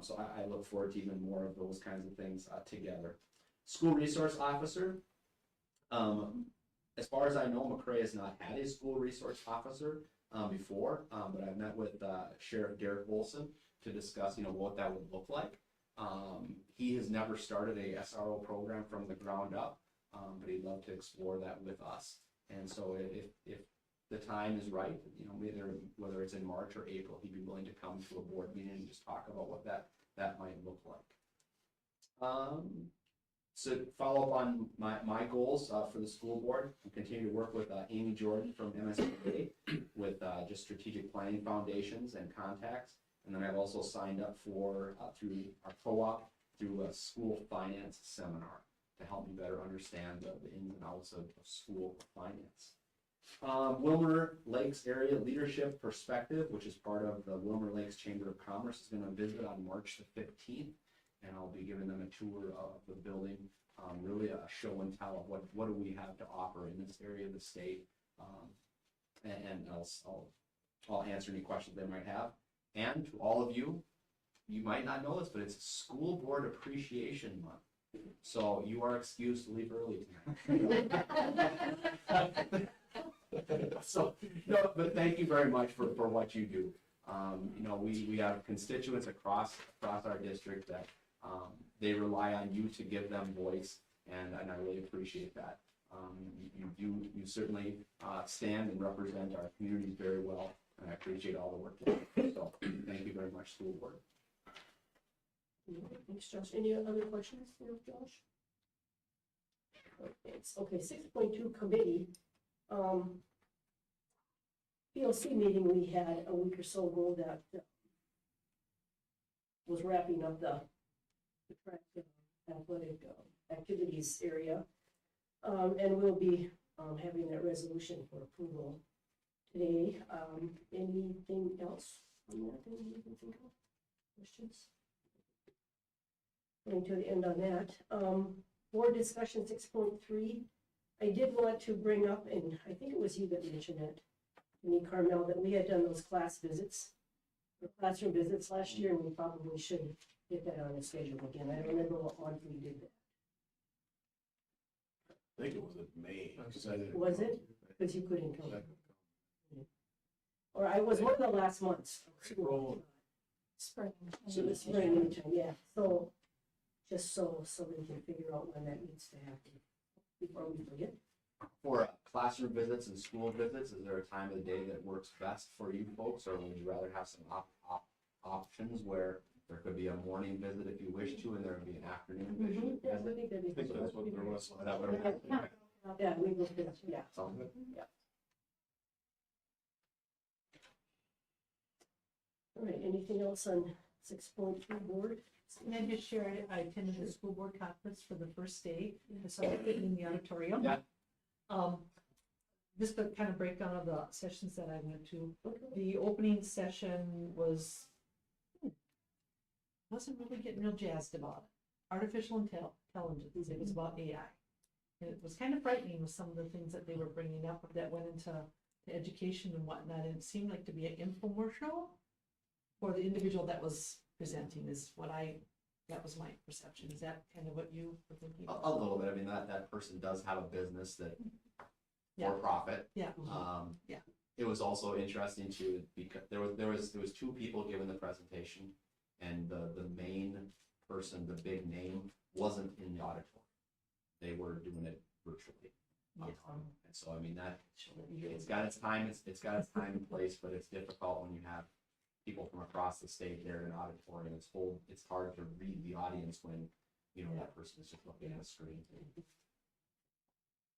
So I look forward to even more of those kinds of things together. School resource officer. As far as I know, McCray has not had a school resource officer before, but I've met with Sheriff Derek Wilson to discuss, what that would look like. He has never started a SRO program from the ground up, but he'd love to explore that with us. And so if the time is right, whether it's in March or April, he'd be willing to come to a board meeting and just talk about what that might look like. So follow up on my goals for the school board, and continue to work with Amy Jordan from MSBA with just strategic planning foundations and contacts. And then I've also signed up for, through our co-op, through a school finance seminar to help me better understand the ins and outs of school finance. Wilmer Lakes Area Leadership Perspective, which is part of the Wilmer Lakes Chamber of Commerce, is going to visit on March the 15th. And I'll be giving them a tour of the building, really a show and tell of what do we have to offer in this area of the state. And I'll answer any questions they might have. And to all of you, you might not know this, but it's School Board Appreciation Month. So you are excused to leave early tonight. So, no, but thank you very much for what you do. We have constituents across our district that they rely on you to give them voice, and I really appreciate that. You certainly stand and represent our communities very well, and I appreciate all the work you do. So thank you very much, School Board. Thanks, Josh. Any other questions for Josh? Okay, 6.2 committee. PLC meeting we had a week or so ago that was wrapping up the track athletic activities area. And we'll be having that resolution for approval today. Anything else on that thing you can think of? Questions? Going to the end on that. Board discussion 6.3. I did want to bring up, and I think it was you that mentioned it, Denise Carmel, that we had done those class visits, or classroom visits last year, and we probably should get that on the schedule again. I don't remember what month we did that. I think it was in May. Was it? Because you couldn't come. Or I was one of the last months. April. Spring. It was spring anytime, yeah. So, just so we can figure out when that needs to happen before we forget. For classroom visits and school visits, is there a time of the day that works best for you folks, or would you rather have some options where there could be a morning visit if you wish to, and there would be an afternoon visit? Yeah, I think that'd be. I think that's what there was. Is that what it was? Yeah, we will, yeah. Sounds good. All right, anything else on 6.3 board? And I just shared, I attended the school board conference for the first day, and so I was in the auditorium. Yeah. Just a kind of breakdown of the sessions that I went to. The opening session wasn't really getting real jazzed about it. Artificial intelligence, it was about AI. And it was kind of frightening with some of the things that they were bringing up that went into the education and whatnot, and it seemed like to be an infomercial for the individual that was presenting that was my perception. Is that kind of what you were thinking? A little bit. I mean, that person does have a business that Yeah. for profit. Yeah. Yeah. It was also interesting too, because there was two people giving the presentation, and the main person, the big name, wasn't in the auditorium. They were doing it virtually. And so, I mean, it's got its time, it's got its time and place, but it's difficult when you have people from across the state there in an auditorium. It's hard to read the audience when, that person is just looking at a screen.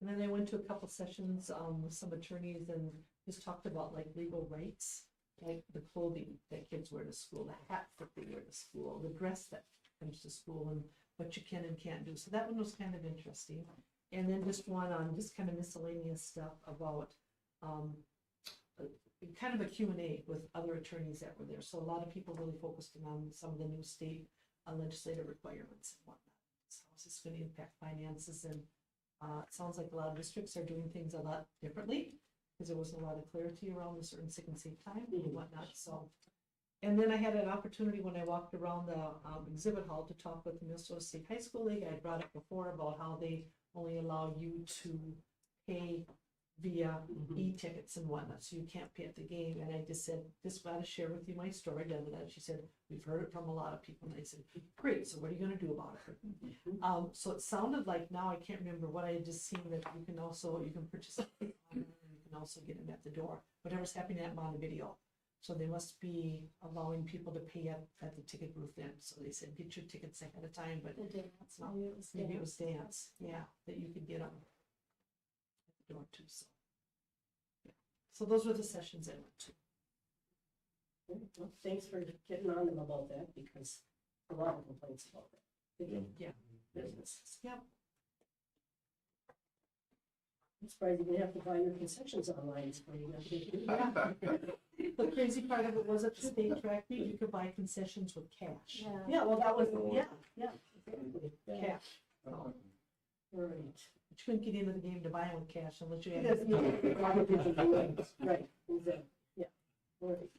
And then I went to a couple sessions with some attorneys and just talked about like legal rights, like the clothing that kids wear to school, the hats that they wear to school, the dress that comes to school, and what you can and can't do. So that one was kind of interesting. And then just one on just kind of miscellaneous stuff about, kind of a Q&A with other attorneys that were there. So a lot of people really focused in on some of the new state legislative requirements and whatnot. So it's just going to impact finances, and it sounds like a lot of districts are doing things a lot differently because there wasn't a lot of clarity around the certain sick and safe time and whatnot. So, and then I had an opportunity when I walked around the exhibit hall to talk with the Minnesota State High School League. I brought up before about how they only allow you to pay via e-tickets and whatnot, so you can't pay at the game. And I just said, just glad to share with you my story. And she said, we've heard it from a lot of people. And I said, great, so what are you gonna do about it? So it sounded like, now I can't remember what I had just seen, that you can purchase it online, and you can also get them at the door, whatever's happening at Montevideo. So they must be allowing people to pay at the ticket booth then. So they said, get your tickets ahead of time, but maybe it was dance, yeah, that you could get them at the door too, so. Yeah. So those were the sessions I went to. Well, thanks for getting on them about that, because a lot of complaints about that. Yeah. Businesses. Yeah. I'm surprised you didn't have to buy your concessions online. It's pretty good. The crazy part of it was at the state track meet, you could buy concessions with cash. Yeah, well, that was, exactly. Cash. So, right. But you couldn't get into the game to buy them with cash unless you had. Right, exactly, yeah, right.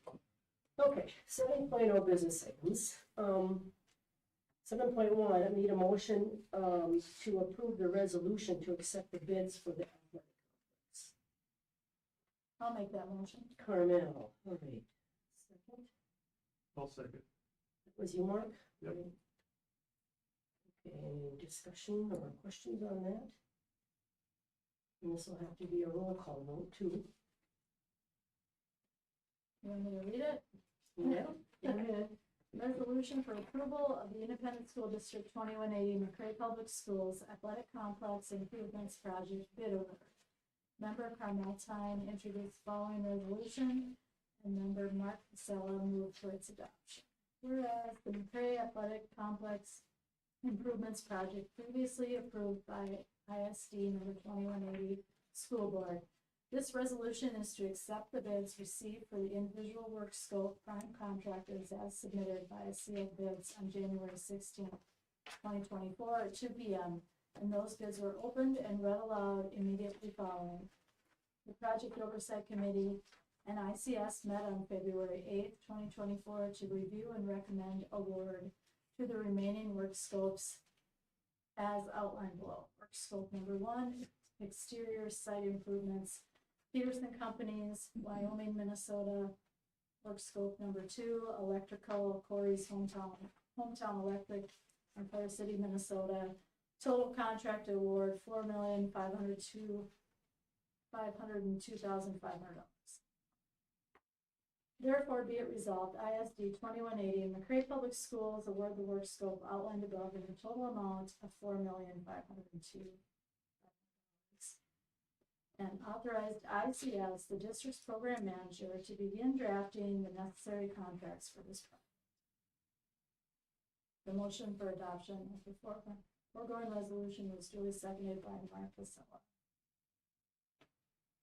Okay, 7.0 business items. 7.1, I need a motion to approve the resolution to accept the bids for the athletic complex. I'll make that motion. Carmel, all right. Second, I'll second. was you, Mark? Yep. Okay, any discussion or questions on that? And this will have to be a roll call vote too. You want me to read it? Yeah. Go ahead. Resolution for approval of the Independent School District 2180 McCray Public Schools Athletic Complex Improvements Project bid order. Member Carmel Tyne introduced following resolution, and member Mark Casella moved for its adoption. Whereas the McCray Athletic Complex Improvements Project previously approved by ISD number 2180 School Board. This resolution is to accept the bids received for the individual work scope prime contractors as submitted by sealed bids on January 16th, 2024 at 2 p.m. And those bids were opened and read aloud immediately following. The Project Oversight Committee and ICS met on February 8th, 2024 to review and recommend award to the remaining work scopes as outlined below. Work scope number 1, exterior site improvements, Peterson Companies, Wyoming, Minnesota. Work scope number 2, electrical, Corey's Hometown Electric, Empire City, Minnesota. Total contract award $4,502,500. Therefore, be it resolved, ISD 2180 and McCray Public Schools award the work scope outlined above in a total amount of $4,502,000. And authorized ICS, the district's program manager, to begin drafting the necessary contracts for this project. The motion for adoption of the foregoing resolution was duly seconded by Mark Casella.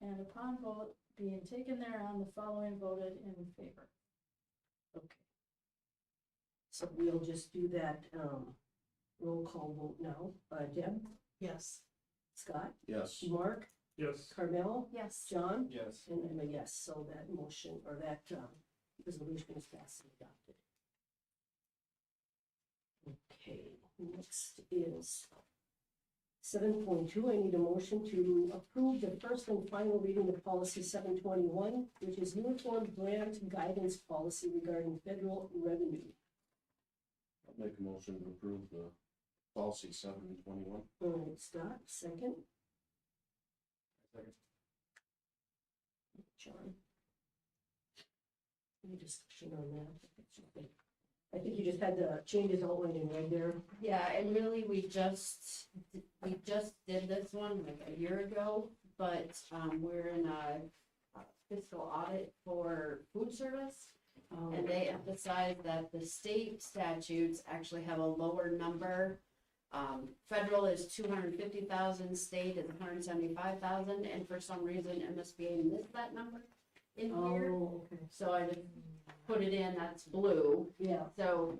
And upon vote being taken thereon, the following voted in favor. Okay. So we'll just do that roll call vote now. Deb, Yes. Scott, Yes. Mark, Yes. Carmel, Yes. John, Yes. and I'm a yes. So that motion or that resolution is passed and adopted. Okay, next is 7.2. I need a motion to approve the first and final reading of policy 721, which is uniform grant guidance policy regarding federal revenue. I'll make a motion to approve the policy 721. All right, Scott, second. Second. John. Any discussion on that? I think you just had the changes outlined in red there. Yeah, and really, we just did this one like a year ago, but, we're in a fiscal audit for food service. And they emphasize that the state statutes actually have a lower number Federal is 250,000, state is 175,000, and for some reason MSBA missed that number in here. Oh, okay, So I just put it in, that's blue, yeah. so,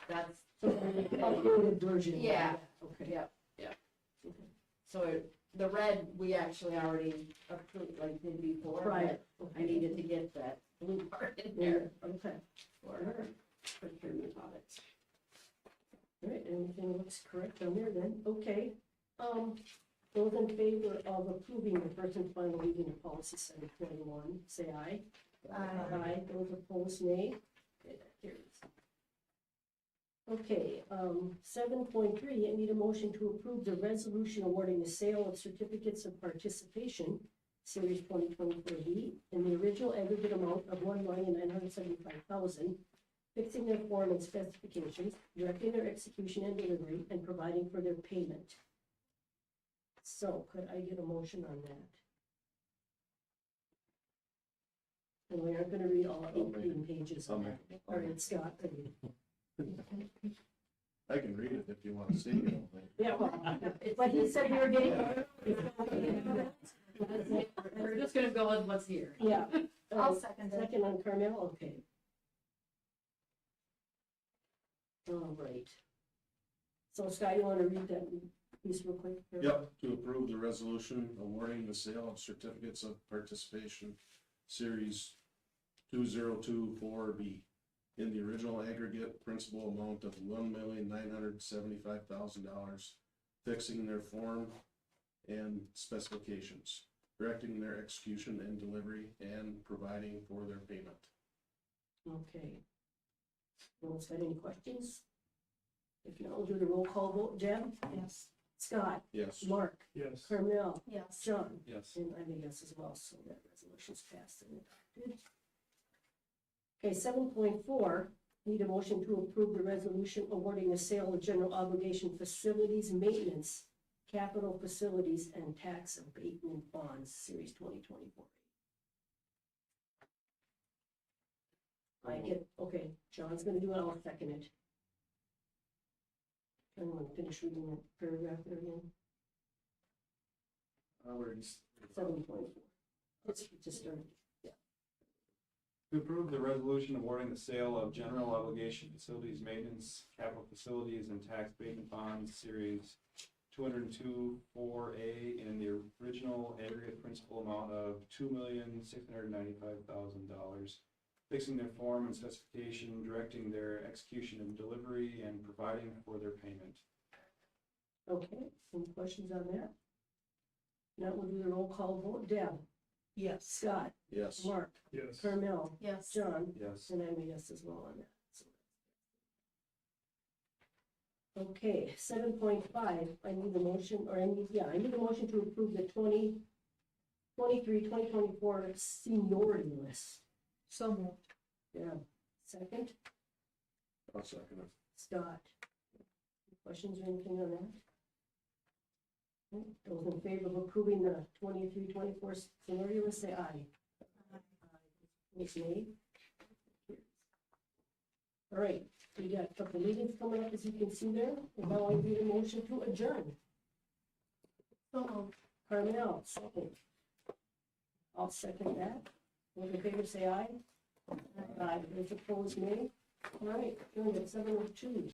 that's. Updated version. Yeah. Okay. Yep, yep. So the red, we actually already approved, like did before, Right. but I needed to get that blue part in there Okay. for procurement audits. All right, everything looks correct on there then, okay. Those in favor of approving the first and final reading of policy 721, say aye. Aye. Those opposed, nay. Okay, that carries. Okay, 7.3, I need a motion to approve the resolution awarding the sale of certificates of participation, Series 2024B, in the original aggregate amount of $1,975,000, fixing their form and specifications, directing their execution and delivery, and providing for their payment. So, could I get a motion on that? And we aren't gonna read all 18 pages I'll of make that. All right, Scott, are you? I can read it if you want to see it. Yeah, well, but he said we were getting. We're just gonna go with what's here. Yeah. I'll second it. Second on Carmel, okay. All right. So Scott, you wanna read that piece real quick? Yep, to approve the resolution awarding the sale of certificates of participation, series 2024B, in the original aggregate principal amount of $1,975,000, fixing their form and specifications, directing their execution and delivery, and providing for their payment. Okay. Anyone's got any questions? If not, we'll do the roll call vote. Deb? Yes. Scott? Yes. Mark? Yes. Carmel? Yes. John? Yes. And I'm a yes as well, so that resolution's passed and adopted. Okay, 7.4, need a motion to approve the resolution awarding the sale of general obligation facilities maintenance, capital facilities, and tax abatement bonds, Series 2024. I get, okay, John's gonna do it, I'll second it. Anyone finish reading that paragraph there again? We're just 7.4. It's just started. To approve the resolution awarding the sale of general obligation facilities maintenance, capital facilities, and tax abatement bonds, series 202-4A, in the original aggregate principal amount of $2,695,000, fixing their form and specification, directing their execution and delivery, and providing for their payment. Okay, any questions on that? Now we'll do the roll call vote. Deb? Yes. Scott? Yes. Mark? Yes. Carmel? Yes. John? Yes. And I'm a yes as well on that. So- Okay, 7.5, I need a motion, or I need a motion to approve the 2024 seniority list. So moved. Yeah, second, I'll second it. Scott. Questions or anything on that? Okay, those in favor of approving the 23-24 seniority list, say aye. Miss May? All right, we got a couple meetings coming up, as you can see there, and now I need a motion to adjourn. So, Carmel, second. I'll second that. Those in favor, say aye. Aye. Those opposed, nay. All right, we're at 7:02.